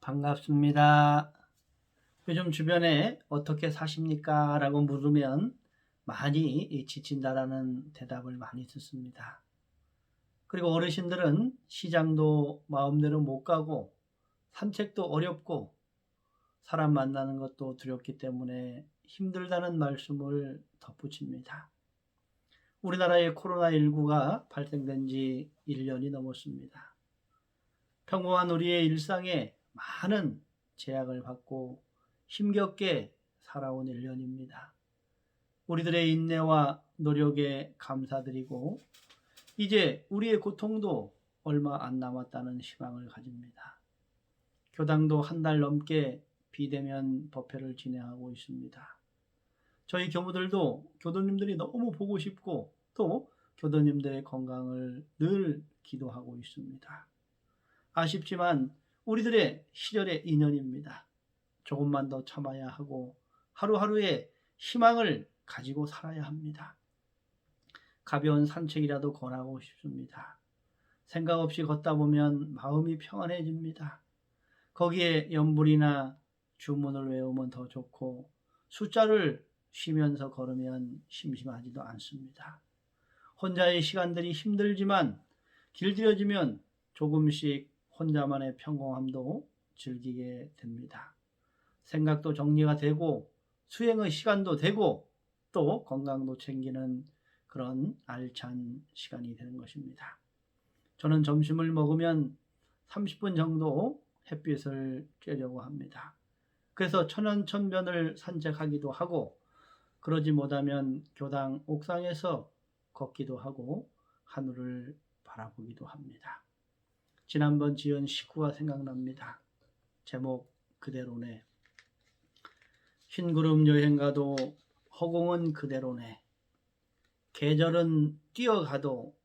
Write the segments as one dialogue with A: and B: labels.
A: 반갑습니다. 요즘 주변에 어떻게 사십니까? 라고 물으면 많이 지친다라는 대답을 많이 듣습니다. 그리고 어르신들은 시장도 마음대로 못 가고 산책도 어렵고 사람 만나는 것도 두렵기 때문에 힘들다는 말씀을 덧붙입니다. 우리나라의 코로나19가 발생된 지 1년이 넘었습니다. 평범한 우리의 일상에 많은 제약을 받고 힘겹게 살아온 1년입니다. 우리들의 인내와 노력에 감사드리고 이제 우리의 고통도 얼마 안 남았다는 희망을 가집니다. 교당도 한 달 넘게 비대면 법회를 진행하고 있습니다. 저희 교무들도 교도님들이 너무 보고 싶고 또 교도님들의 건강을 늘 기도하고 있습니다. 아쉽지만 우리들의 시절의 인연입니다. 조금만 더 참아야 하고 하루하루의 희망을 가지고 살아야 합니다. 가벼운 산책이라도 권하고 싶습니다. 생각 없이 걷다 보면 마음이 평안해집니다. 거기에 연불이나 주문을 외우면 더 좋고 숫자를 쉬면서 걸으면 심심하지도 않습니다. 혼자의 시간들이 힘들지만 길들여지면 조금씩 혼자만의 평공함도 즐기게 됩니다. 생각도 정리가 되고 수행의 시간도 되고 또 건강도 챙기는 그런 알찬 시간이 되는 것입니다. 저는 점심을 먹으면 30분 정도 햇빛을 쬐려고 합니다. 그래서 천연천변을 산책하기도 하고 그러지 못하면 교당 옥상에서 걷기도 하고 하늘을 바라보기도 합니다. 지난번 지은 식구가 생각납니다. 제목 그대로네. 흰구름 여행 가도 허공은 그대로네. 계절은 뛰어가도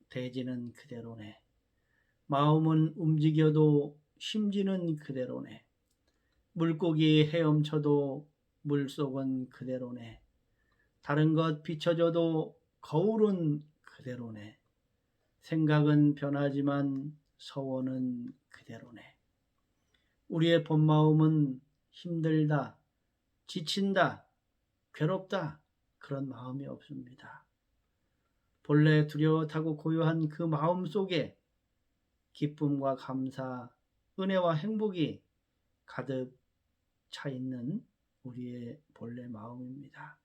A: 대지는 그대로네. 마음은 움직여도 심지는 그대로네. 물고기 헤엄쳐도 물속은 그대로네. 다른 것 비춰줘도 거울은 그대로네. 생각은 변하지만 서원은 그대로네. 우리의 본마음은 힘들다, 지친다, 괴롭다 그런 마음이 없습니다. 본래 두려워하고 고요한 그 마음 속에 기쁨과 감사, 은혜와 행복이 가득 차 있는 우리의 본래 마음입니다.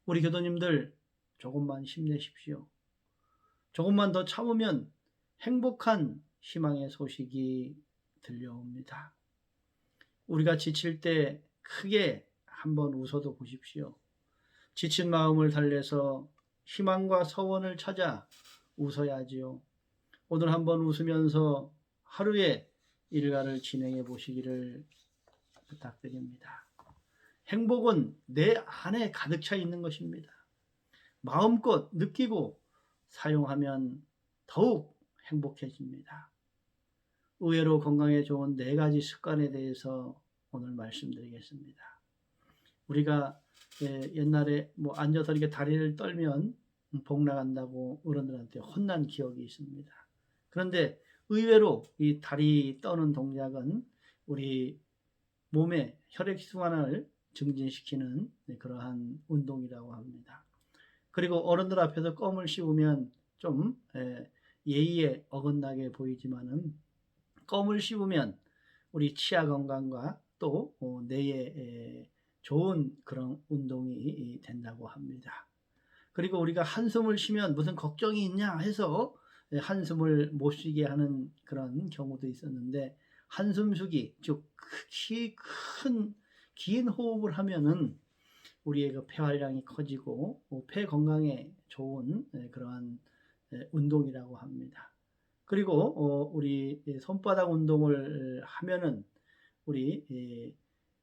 A: 우리 교도님들 조금만 힘내십시오. 조금만 더 참으면 행복한 희망의 소식이 들려옵니다. 우리가 지칠 때 크게 한번 웃어도 보십시오. 지친 마음을 달래서 희망과 서원을 찾아 웃어야지요. 오늘 한번 웃으면서 하루의 일과를 진행해 보시기를 부탁드립니다. 행복은 내 안에 가득 차 있는 것입니다. 마음껏 느끼고 사용하면 더욱 행복해집니다. 의외로 건강에 좋은 4가지 습관에 대해서 오늘 말씀드리겠습니다. 우리가 옛날에 앉아서 이렇게 다리를 떨면 복 나간다고 어른들한테 혼난 기억이 있습니다. 그런데 의외로 이 다리 떠는 동작은 우리 몸의 혈액순환을 증진시키는 그러한 운동이라고 합니다. 그리고 어른들 앞에서 껌을 씹으면 좀 예의에 어긋나게 보이지만은 껌을 씹으면 우리 치아 건강과 또 뇌에 좋은 그런 운동이 된다고 합니다. 그리고 우리가 한숨을 쉬면 무슨 걱정이 있냐 해서 한숨을 못 쉬게 하는 그런 경우도 있었는데 한숨 쉬기, 즉 긴 호흡을 하면은 우리의 그 폐활량이 커지고 폐 건강에 좋은 그러한 운동이라고 합니다. 그리고 우리 손바닥 운동을 하면은 우리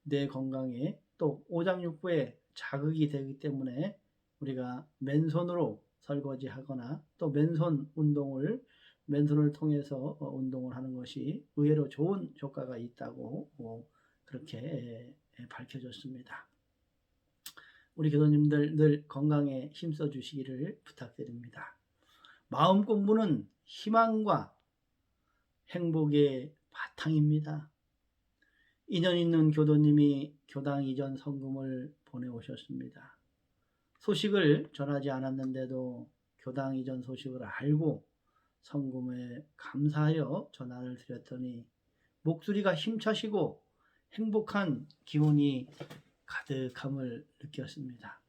A: 뇌 건강에 또 오장육부에 자극이 되기 때문에 우리가 맨손으로 설거지하거나 또 맨손을 통해서 운동을 하는 것이 의외로 좋은 효과가 있다고 그렇게 밝혀졌습니다. 우리 교도님들 늘 건강에 힘써 주시기를 부탁드립니다. 마음 공부는 희망과 행복의 바탕입니다. 인연 있는 교도님이 교당 이전 성금을 보내오셨습니다. 소식을 전하지 않았는데도 교당 이전 소식을 알고 성금에 감사하여 전화를 드렸더니 목소리가 힘차시고 행복한 기운이 가득함을 느꼈습니다.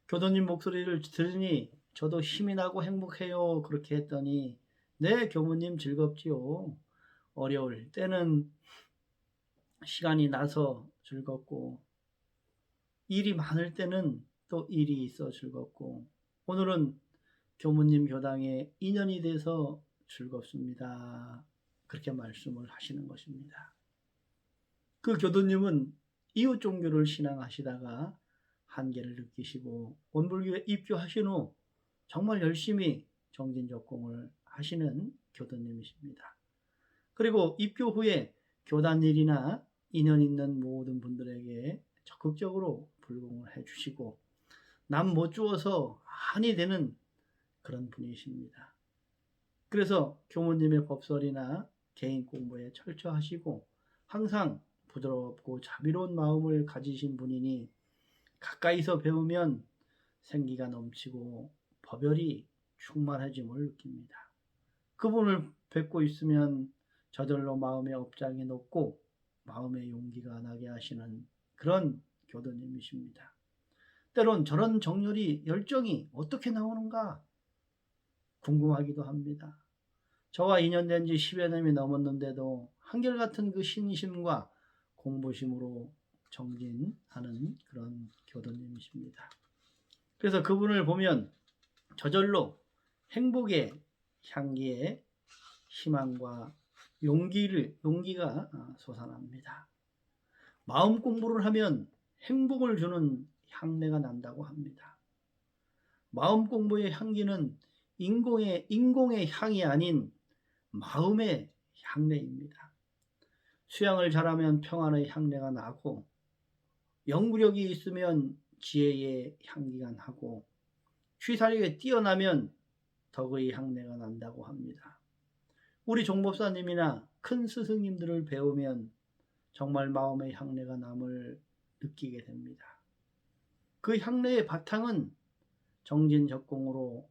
A: 교도님 목소리를 들으니 저도 힘이 나고 행복해요. 그렇게 했더니 네, 교무님 즐겁지요. 어려울 때는 시간이 나서 즐겁고 일이 많을 때는 또 일이 있어 즐겁고 오늘은 교무님 교당에 인연이 돼서 즐겁습니다. 그렇게 말씀을 하시는 것입니다. 그 교도님은 이웃 종교를 신앙하시다가 한계를 느끼시고 원불교에 입교하신 후 정말 열심히 정진적공을 하시는 교도님이십니다. 그리고 입교 후에 교단 일이나 인연 있는 모든 분들에게 적극적으로 불공을 해주시고 남 못 주어서 한이 되는 그런 분이십니다. 그래서 교무님의 법설이나 개인 공부에 철저하시고 항상 부드럽고 자비로운 마음을 가지신 분이니 가까이서 배우면 생기가 넘치고 법열이 충만해짐을 느낍니다. 그분을 뵙고 있으면 저절로 마음의 업장이 높고 마음의 용기가 나게 하시는 그런 교도님이십니다. 때론 저런 정열이 열정이 어떻게 나오는가 궁금하기도 합니다. 저와 인연된 지 10여 년이 넘었는데도 한결같은 그 신심과 공부심으로 정진하는 그런 교도님이십니다. 그래서 그분을 보면 저절로 행복의 향기에 희망과 용기가 솟아납니다. 마음 공부를 하면 행복을 주는 향내가 난다고 합니다. 마음 공부의 향기는 인공의 향이 아닌 마음의 향내입니다. 수양을 잘하면 평안의 향내가 나고 연구력이 있으면 지혜의 향기가 나고 취사력이 뛰어나면 덕의 향내가 난다고 합니다. 우리 종법사님이나 큰 스승님들을 배우면 정말 마음의 향내가 남을 느끼게 됩니다. 그 향내의 바탕은 정진적공으로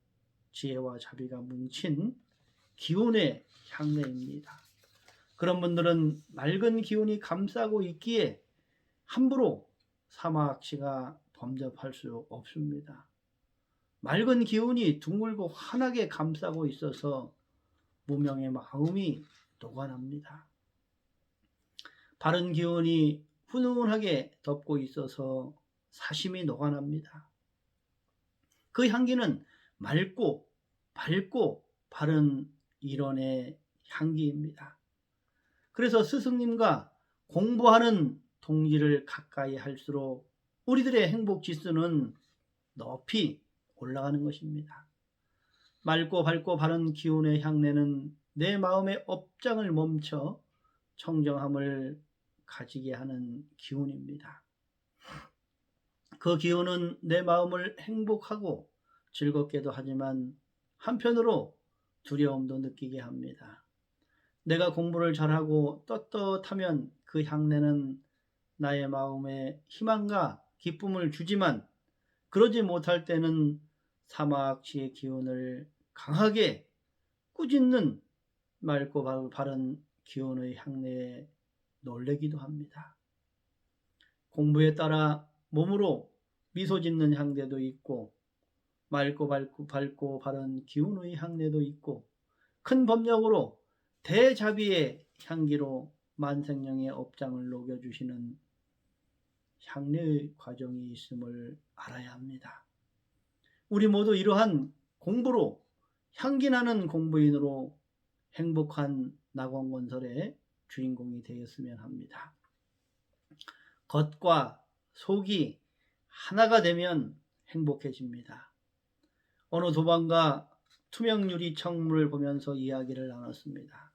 A: 지혜와 자비가 뭉친 기운의 향내입니다. 그런 분들은 맑은 기운이 감싸고 있기에 함부로 사마악치가 범접할 수 없습니다. 맑은 기운이 둥글고 환하게 감싸고 있어서 무명의 마음이 녹아납니다. 바른 기운이 훈훈하게 덮고 있어서 사심이 녹아납니다. 그 향기는 맑고 밝고 바른 일원의 향기입니다. 그래서 스승님과 공부하는 동지를 가까이 할수록 우리들의 행복 지수는 높이 올라가는 것입니다. 맑고 밝고 바른 기운의 향내는 내 마음의 업장을 멈춰 청정함을 가지게 하는 기운입니다. 그 기운은 내 마음을 행복하고 즐겁게도 하지만 한편으로 두려움도 느끼게 합니다. 내가 공부를 잘하고 떳떳하면 그 향내는 나의 마음에 희망과 기쁨을 주지만 그러지 못할 때는 사마악치의 기운을 강하게 꾸짖는 맑고 바른 기운의 향내에 놀래기도 합니다. 공부에 따라 몸으로 미소 짓는 향내도 있고 맑고 밝고 바른 기운의 향내도 있고 큰 법력으로 대자비의 향기로 만생령의 업장을 녹여주시는 향내의 과정이 있음을 알아야 합니다. 우리 모두 이러한 공부로 향기나는 공부인으로 행복한 낙원건설의 주인공이 되었으면 합니다. 겉과 속이 하나가 되면 행복해집니다. 어느 도반과 투명 유리 청물을 보면서 이야기를 나눴습니다.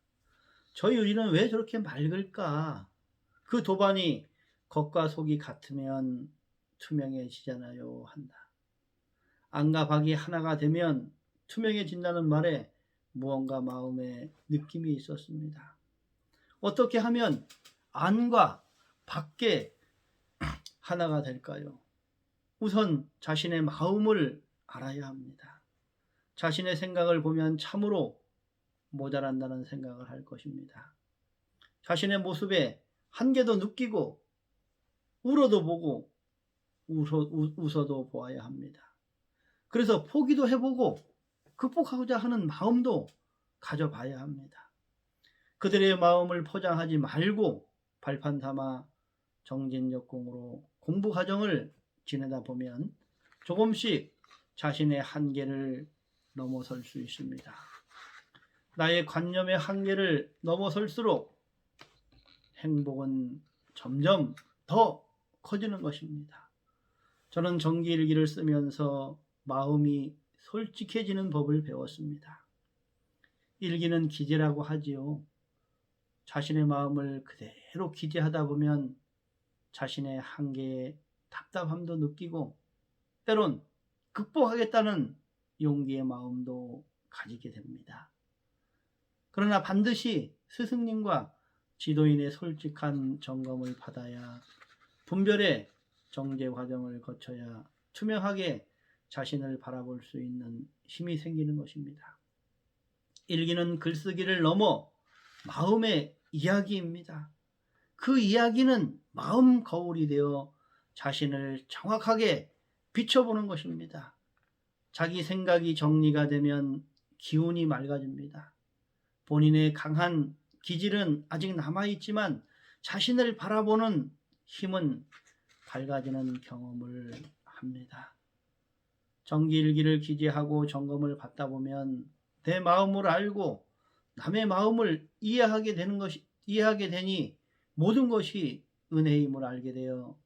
A: 저 유리는 왜 저렇게 맑을까? 그 도반이 겉과 속이 같으면 투명해지잖아요 한다. 안과 밖이 하나가 되면 투명해진다는 말에 무언가 마음에 느낌이 있었습니다. 어떻게 하면 안과 밖에 하나가 될까요? 우선 자신의 마음을 알아야 합니다. 자신의 생각을 보면 참으로 모자란다는 생각을 할 것입니다. 자신의 모습에 한계도 느끼고 울어도 보고 웃어도 보아야 합니다. 그래서 포기도 해보고 극복하고자 하는 마음도 가져봐야 합니다. 그들의 마음을 포장하지 말고 발판 삼아 정진역공으로 공부 과정을 지내다 보면 조금씩 자신의 한계를 넘어설 수 있습니다. 나의 관념의 한계를 넘어설수록 행복은 점점 더 커지는 것입니다. 저는 정기일기를 쓰면서 마음이 솔직해지는 법을 배웠습니다. 일기는 기재라고 하지요. 자신의 마음을 그대로 기재하다 보면 자신의 한계에 답답함도 느끼고 때론 극복하겠다는 용기의 마음도 가지게 됩니다. 그러나 반드시 스승님과 지도인의 솔직한 점검을 받아야 분별의 정제 과정을 거쳐야 투명하게 자신을 바라볼 수 있는 힘이 생기는 것입니다. 일기는 글쓰기를 넘어 마음의 이야기입니다. 그 이야기는 마음 거울이 되어 자신을 정확하게 비춰보는 것입니다. 자기 생각이 정리가 되면 기운이 맑아집니다. 본인의 강한 기질은 아직 남아있지만 자신을 바라보는 힘은 밝아지는 경험을 합니다. 정기일기를 기재하고 점검을 받다 보면 내 마음을 알고 남의 마음을 이해하게 되니 모든 것이 은혜의 힘을 알게 되어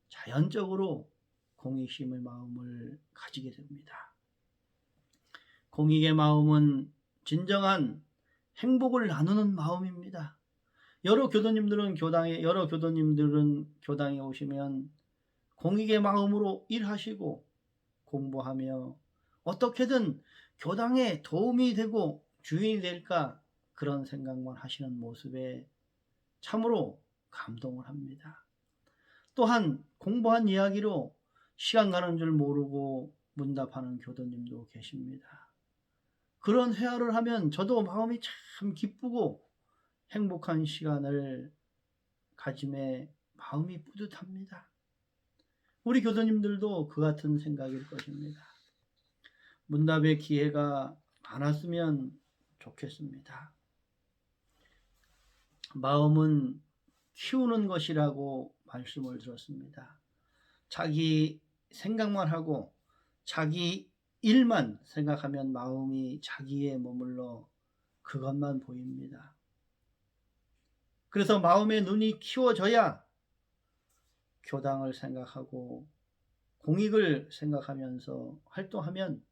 A: 자연적으로 공익심의 마음을 가지게 됩니다. 공익의 마음은 진정한 행복을 나누는 마음입니다. 여러 교도님들은 교당에 오시면 공익의 마음으로 일하시고 공부하며 어떻게든 교당에 도움이 되고 주인이 될까 그런 생각만 하시는 모습에 참으로 감동을 합니다. 또한 공부한 이야기로 시간 가는 줄 모르고 문답하는 교도님도 계십니다. 그런 회화를 하면 저도 마음이 참 기쁘고 행복한 시간을 가짐에 마음이 뿌듯합니다. 우리 교도님들도 그 같은 생각일 것입니다. 문답의 기회가 많았으면 좋겠습니다. 마음은 키우는 것이라고 말씀을 들었습니다. 자기 생각만 하고 자기 일만 생각하면 마음이 자기에 머물러 그것만 보입니다. 그래서 마음의 눈이 키워져야 교당을 생각하고 공익을 생각하면서 활동하면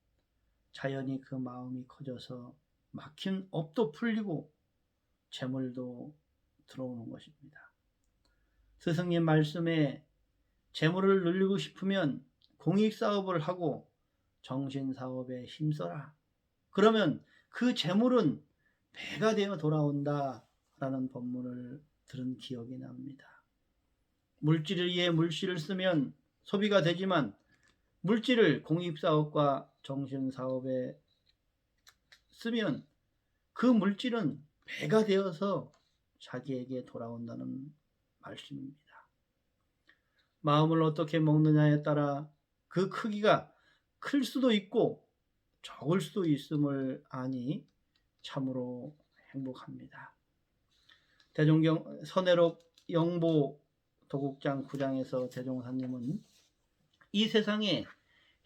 A: 자연히 그 마음이 커져서 막힌 업도 풀리고 재물도 들어오는 것입니다. 스승님 말씀에 재물을 늘리고 싶으면 공익사업을 하고 정신사업에 힘써라. 그러면 그 재물은 배가 되어 돌아온다 라는 법문을 들은 기억이 납니다. 물질을 위해 물질을 쓰면 소비가 되지만 물질을 공익사업과 정신사업에 쓰면 그 물질은 배가 되어서 자기에게 돌아온다는 말씀입니다. 마음을 어떻게 먹느냐에 따라 그 크기가 클 수도 있고 적을 수도 있음을 아니 참으로 행복합니다. 대종경 선해록 영보 도국장 9장에서 대종사님은 이 세상에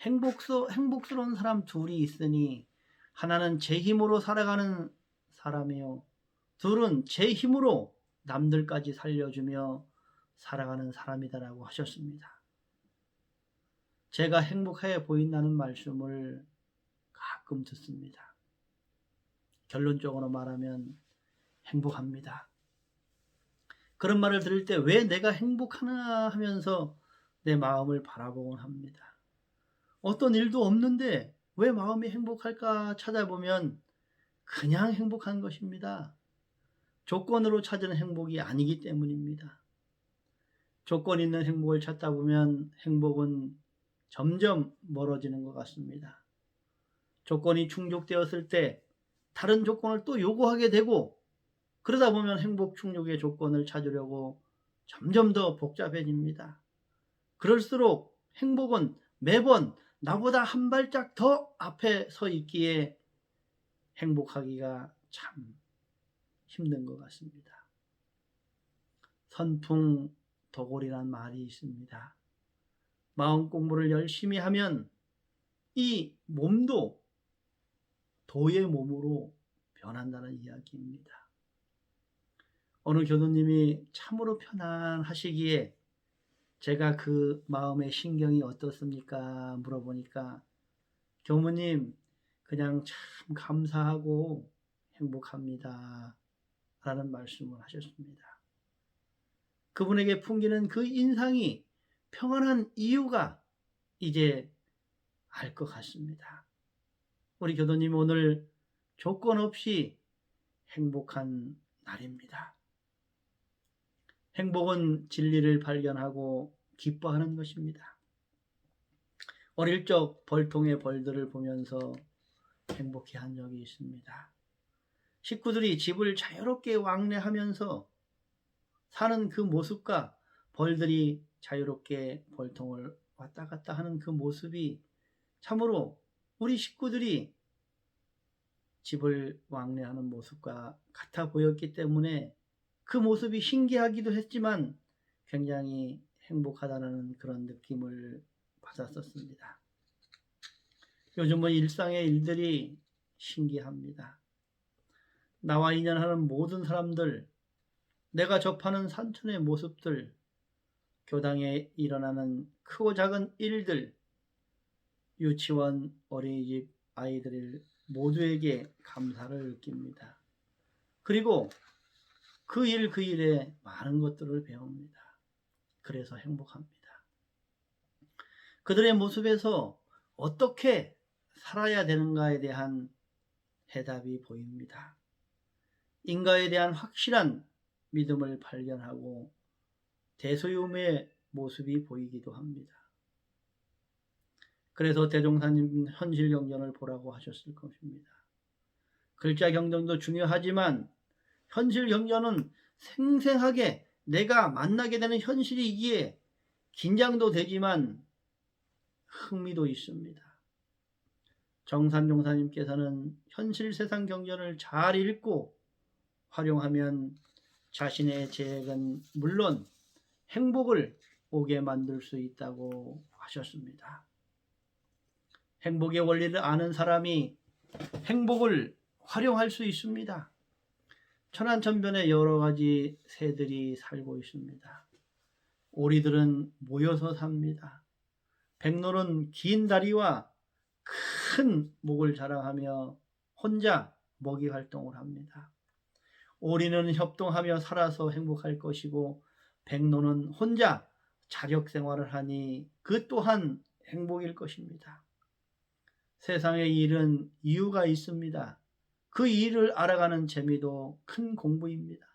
A: 행복스러운 사람 둘이 있으니 하나는 제 힘으로 살아가는 사람이요 둘은 제 힘으로 남들까지 살려주며 살아가는 사람이다라고 하셨습니다. 제가 행복해 보인다는 말씀을 가끔 듣습니다. 결론적으로 말하면 행복합니다. 그런 말을 들을 때 왜 내가 행복하나 하면서 내 마음을 바라보곤 합니다. 어떤 일도 없는데 왜 마음이 행복할까 찾아보면 그냥 행복한 것입니다. 조건으로 찾은 행복이 아니기 때문입니다. 조건 있는 행복을 찾다 보면 행복은 점점 멀어지는 것 같습니다. 조건이 충족되었을 때 다른 조건을 또 요구하게 되고, 그러다 보면 행복 충족의 조건을 찾으려고 점점 더 복잡해집니다. 그럴수록 행복은 매번 나보다 한 발짝 더 앞에 서 있기에 행복하기가 참 힘든 것 같습니다. 선풍도골이란 말이 있습니다. 마음 공부를 열심히 하면 이 몸도 도의 몸으로 변한다는 이야기입니다. 어느 교수님이 참으로 편안하시기에 제가 그 마음의 신경이 어떻습니까? 물어보니까 교무님 그냥 참 감사하고 행복합니다 라는 말씀을 하셨습니다. 그분에게 풍기는 그 인상이 평안한 이유가 이제 알 것 같습니다. 우리 교도님 오늘 조건 없이 행복한 날입니다. 행복은 진리를 발견하고 기뻐하는 것입니다. 어릴 적 벌통의 벌들을 보면서 행복해한 적이 있습니다. 식구들이 집을 자유롭게 왕래하면서 사는 그 모습과 벌들이 자유롭게 벌통을 왔다 갔다 하는 그 모습이 참으로 우리 식구들이 집을 왕래하는 모습과 같아 보였기 때문에 그 모습이 신기하기도 했지만 굉장히 행복하다는 그런 느낌을 받았었습니다. 요즘은 일상의 일들이 신기합니다. 나와 인연하는 모든 사람들, 내가 접하는 산천의 모습들, 교당에 일어나는 크고 작은 일들, 유치원, 어린이집 아이들 모두에게 감사를 느낍니다. 그리고 그 일에 많은 것들을 배웁니다. 그래서 행복합니다. 그들의 모습에서 어떻게 살아야 되는가에 대한 해답이 보입니다. 인가에 대한 확실한 믿음을 발견하고 대소유의 모습이 보이기도 합니다. 그래서 대종사님 현실경전을 보라고 하셨을 것입니다. 글자 경전도 중요하지만 현실경전은 생생하게 내가 만나게 되는 현실이기에 긴장도 되지만 흥미도 있습니다. 정산종사님께서는 현실세상 경전을 잘 읽고 활용하면 자신의 재액은 물론 행복을 오게 만들 수 있다고 하셨습니다. 행복의 원리를 아는 사람이 행복을 활용할 수 있습니다. 천안천변에 여러 가지 새들이 살고 있습니다. 오리들은 모여서 삽니다. 백로는 긴 다리와 큰 목을 자랑하며 혼자 먹이 활동을 합니다. 오리는 협동하며 살아서 행복할 것이고 백로는 혼자 자력 생활을 하니 그 또한 행복일 것입니다. 세상의 일은 이유가 있습니다. 그 일을 알아가는 재미도 큰 공부입니다.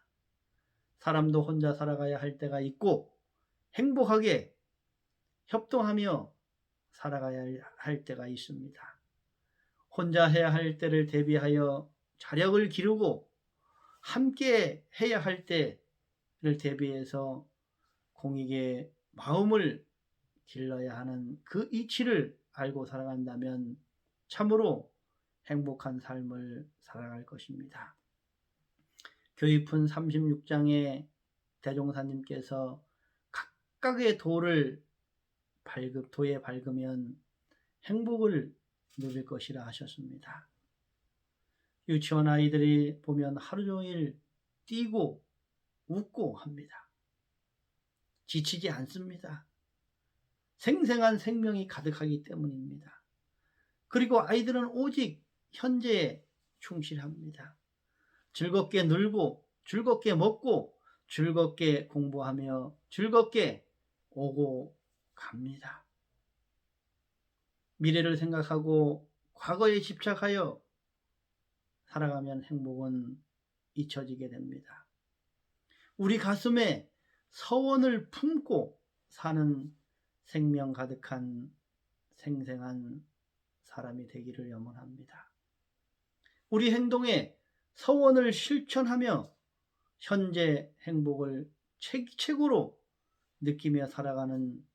A: 사람도 혼자 살아가야 할 때가 있고 행복하게 협동하며 살아가야 할 때가 있습니다. 혼자 해야 할 때를 대비하여 자력을 기르고 함께 해야 할 때를 대비해서 공익의 마음을 길러야 하는 그 이치를 알고 살아간다면 참으로 행복한 삶을 살아갈 것입니다. 교입훈 36장에 대종사님께서 각각의 도에 밝으면 행복을 누릴 것이라 하셨습니다. 유치원 아이들이 보면 하루 종일 뛰고 웃고 합니다. 지치지 않습니다. 생생한 생명이 가득하기 때문입니다. 그리고 아이들은 오직 현재에 충실합니다. 즐겁게 놀고 즐겁게 먹고 즐겁게 공부하며 즐겁게 오고 갑니다. 미래를 생각하고 과거에 집착하여 살아가면 행복은 잊혀지게 됩니다. 우리 가슴에 서원을 품고 사는 생명 가득한 생생한 사람이 되기를 염원합니다. 우리 행동에 서원을 실천하며 현재 행복을 최고로 느끼며 살아가는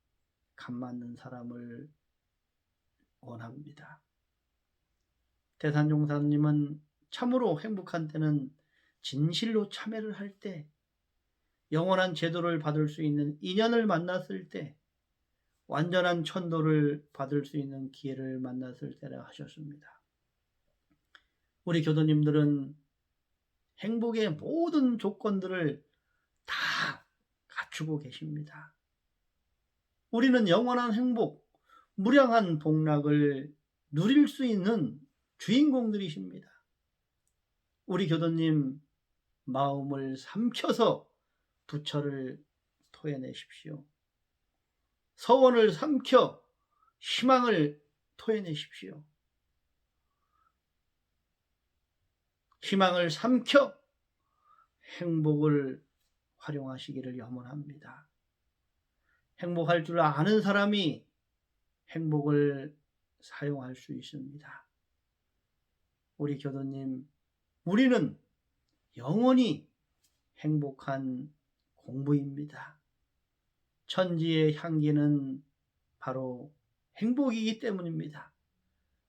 A: 감맞는 사람을 원합니다. 대산종사님은 참으로 행복한 때는 진실로 참회를 할 때, 영원한 제도를 받을 수 있는 인연을 만났을 때, 완전한 천도를 받을 수 있는 기회를 만났을 때라 하셨습니다. 우리 교도님들은 행복의 모든 조건들을 다 갖추고 계십니다. 우리는 영원한 행복, 무량한 복락을 누릴 수 있는 주인공들이십니다. 우리 교도님 마음을 삼켜서 부처를 토해내십시오. 서원을 삼켜 희망을 토해내십시오. 희망을 삼켜 행복을 활용하시기를 염원합니다. 행복할 줄 아는 사람이 행복을 사용할 수 있습니다. 우리 교도님, 우리는 영원히 행복한 공부입니다. 천지의 향기는 바로 행복이기 때문입니다.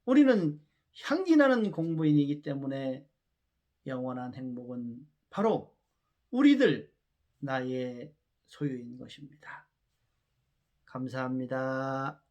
A: 우리는 향기나는 공부인이기 때문에 영원한 행복은 바로 우리들 나의 소유인 것입니다. 감사합니다.